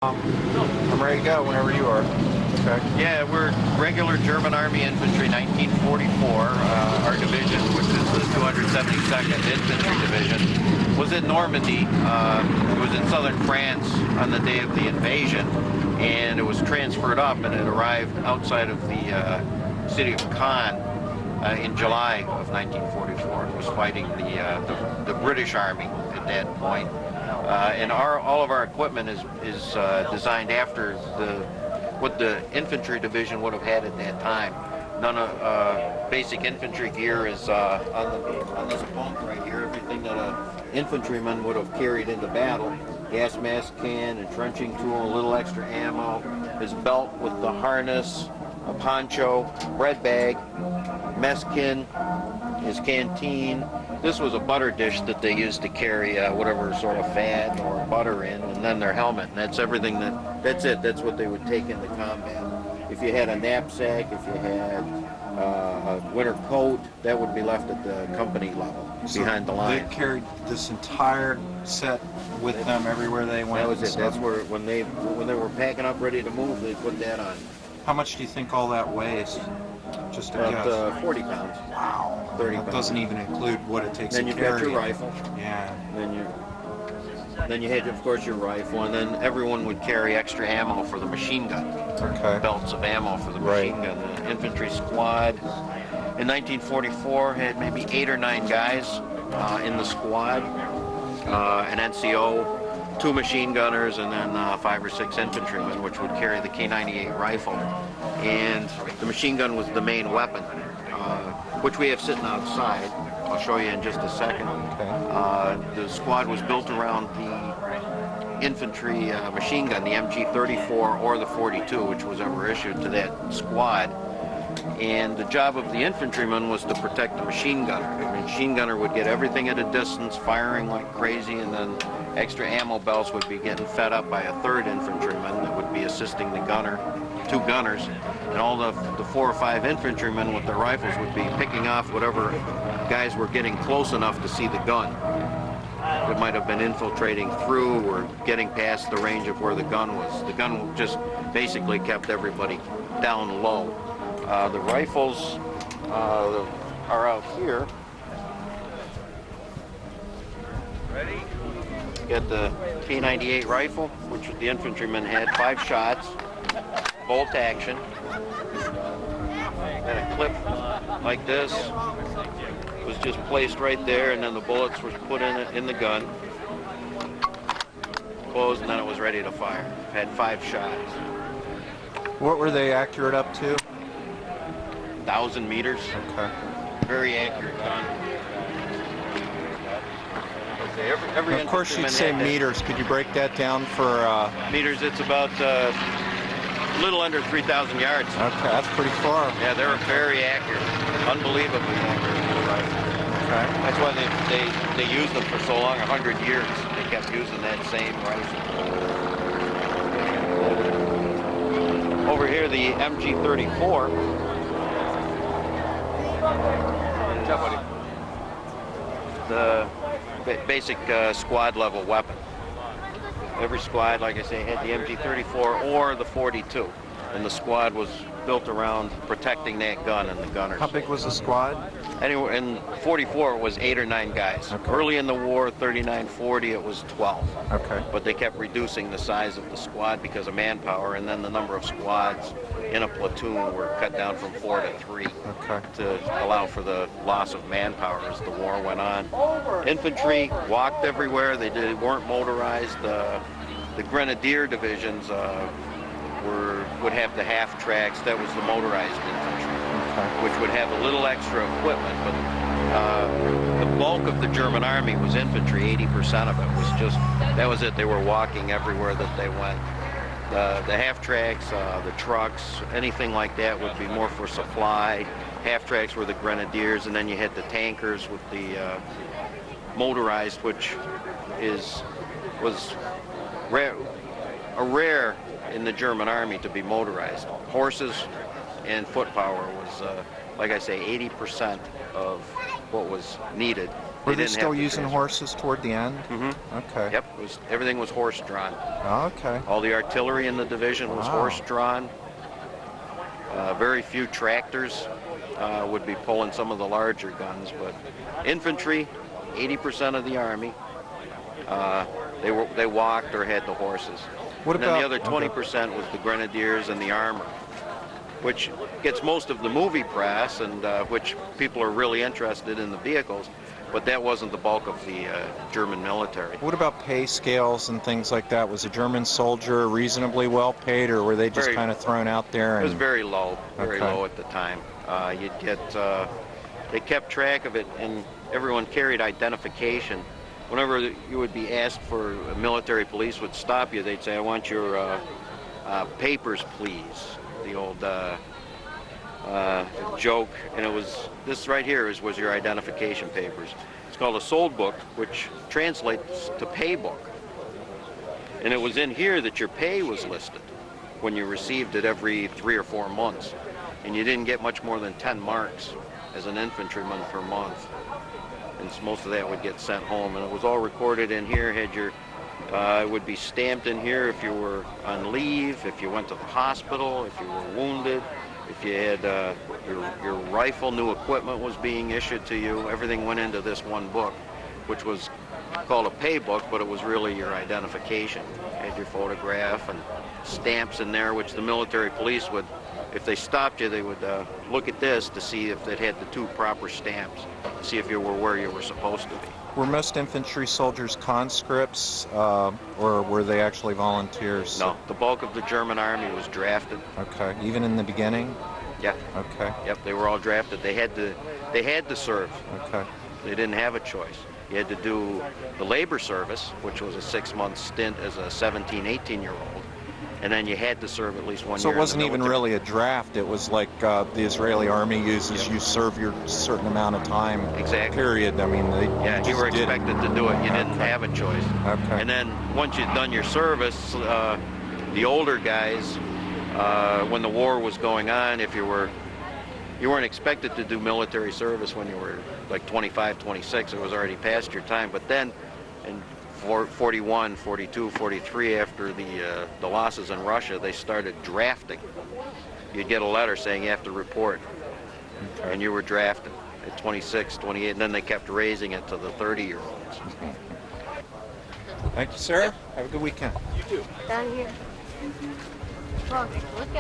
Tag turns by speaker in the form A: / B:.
A: I'm ready to go whenever you are. Okay.
B: Yeah, we're regular German Army Infantry, 1944. Our division, which is the 272nd Infantry Division, was in Normandy. It was in southern France on the day of the invasion, and it was transferred up, and it arrived outside of the city of Caen in July of 1944. It was fighting the British Army at that point. And all of our equipment is designed after what the infantry division would have had at that time. None of basic infantry gear is on this bunk right here. Everything that an infantryman would have carried into battle: gas mask can, entrenching tool, a little extra ammo, his belt with the harness, a poncho, bread bag, mess tin, his canteen. This was a butter dish that they used to carry whatever sort of fat or butter in, and then their helmet. And that's everything that's it. That's what they would take into combat. If you had a knapsack, if you had a winter coat, that would be left at the company level, behind the line.
A: They carried this entire set with them everywhere they went.
B: That was it. That's where, when they were packing up ready to move, they put that on.
A: How much do you think all that weighs? Just a guess.
B: About 40 pounds.
A: Wow.
B: 30
A: that
B: pounds.
A: Doesn't even include what it takes
B: then
A: to
B: you
A: carry
B: got your
A: it.
B: rifle.
A: Yeah.
B: Then you had, of course, your rifle, and then everyone would carry extra ammo for the machine gun.
A: Okay.
B: Belts of ammo for the machine gun. The infantry squad in 1944 had maybe 8 or 9 guys in the squad, an NCO, 2 machine gunners, and then 5 or 6 infantrymen, which would carry the K98 rifle. And the machine gun was the main weapon, which we have sitting outside. I'll show you in just a second.
A: Okay.
B: The squad was built around the infantry machine gun, the MG34 or the 42, which was ever issued to that squad. And the job of the infantryman was to protect the machine gunner. The machine gunner would get everything at a distance, firing like crazy, and then extra ammo belts would be getting fed up by a 3rd infantryman that would be assisting the gunner, 2 gunners, and all the 4 or 5 infantrymen with their rifles would be picking off whatever guys were getting close enough to see the gun. It might have been infiltrating through or getting past the range of where the gun was. The gun just basically kept everybody down low. The rifles are out here.
C: Ready?
B: Got the K98 rifle, which the infantryman had, 5 shots, bolt action. And a clip like this was just placed right there, and then the bullets were put in the gun, closed, and then it was ready to fire. Had 5 shots.
A: What were they accurate up to?
B: 1,000 meters.
A: Okay.
B: Very accurate gun. Every
A: Of course you'd say meters. Could you break that down for...
B: meters, it's about a little under 3,000 yards.
A: Okay, that's pretty far.
B: Yeah, they were very accurate. Unbelievably accurate.
A: Okay.
B: That's why they used them for so long, 100 years. They kept using that same rifle. Over here, the MG34. The basic squad level weapon. Every squad, like I say, had the MG34 or the 42, and the squad was built around protecting that gun and the gunners.
A: How big was the squad?
B: Anyway, in 44 it was 8 or 9 guys.
A: Okay.
B: Early in the war, 39, 40, it was 12.
A: Okay.
B: But they kept reducing the size of the squad because of manpower, and then the number of squads in a platoon were cut down from 4 to 3 to allow for the loss of manpower as the war went on. Infantry walked everywhere. They weren't motorized. The grenadier divisions would have the half tracks. That was the motorized infantry, which would have a little extra equipment, but the bulk of the German army was infantry. 80% of it was just, that was it. They were walking everywhere that they went. The half tracks, the trucks, anything like that would be more for supply. Half tracks were the grenadiers, and then you had the tankers with the motorized, which was rare in the German army to be motorized. Horses and foot power was, like I say, 80% of what was needed.
A: Were they
B: didn't
A: still
B: have to
A: using
B: transfer.
A: horses toward the end?
B: Mm-hmm.
A: Okay.
B: Yep, everything was horse-drawn.
A: Okay.
B: All the artillery in the division was
A: Wow.
B: horse-drawn. Very few tractors would be pulling some of the larger guns, but infantry, 80% of the Army, they walked or had the horses.
A: What
B: And then the
A: about
B: other 20% was the grenadiers and the armor, which gets most of the movie press and which people are really interested in the vehicles, but that wasn't the bulk of the German military.
A: What about pay scales and things like that? Was a German soldier reasonably well paid, or were they just
B: Very-
A: kind of thrown out there?
B: It was
A: And
B: very low
A: Okay.
B: low at the time. You'd get, they kept track of it, and everyone carried identification. Whenever you would be asked for, military police would stop you, they'd say, "I want your papers, please." The old joke, and it was, this right here was your identification papers. It's called a sold book, which translates to pay book. And it was in here that your pay was listed when you received it every 3 or 4 months. And you didn't get much more than 10 marks as an infantryman per month. And most of that would get sent home. And it was all recorded in here, had your, it would be stamped in here if you were on leave, if you went to the hospital, if you were wounded, if you had your rifle, new equipment was being issued to you. Everything went into this one book, which was called a pay book, but it was really your identification. It had your photograph and stamps in there, which the military police would, if they stopped you, they would look at this to see if it had the 2 proper stamps, to see if you were where you were supposed to be.
A: were most infantry soldiers conscripts, or were they actually volunteers?
B: No, the bulk of the German army was drafted.
A: Okay, even in the beginning?
B: Yeah.
A: Okay,
B: Yep, they were all drafted. They had to serve.
A: okay.
B: They didn't have a choice. You had to do the labor service, which was a 6-month stint as a 17, 18-year-old, and then you had to serve at least 1 year.
A: So it wasn't
B: in the
A: even
B: military.
A: really a draft, it was like the Israeli army uses,
B: Yep.
A: you serve your certain amount of time
B: Exactly.
A: period. I mean, they
B: Yeah, you
A: just
B: were
A: did it.
B: expected to do it. You didn't
A: Okay.
B: have a choice.
A: Okay.
B: And then once you'd done your service, the older guys, when the war was going on, if you weren't expected to do military service when you were like 25, 26, it was already past your time. But then in 41, 42, 43, after the losses in Russia, they started drafting. You'd get a letter saying you have to report,
A: Okay.
B: and you were drafted at 26, 28, and then they kept raising it to the 30-year-olds.
A: Thank you, sir. Have a good weekend.
D: Down here. Look, look at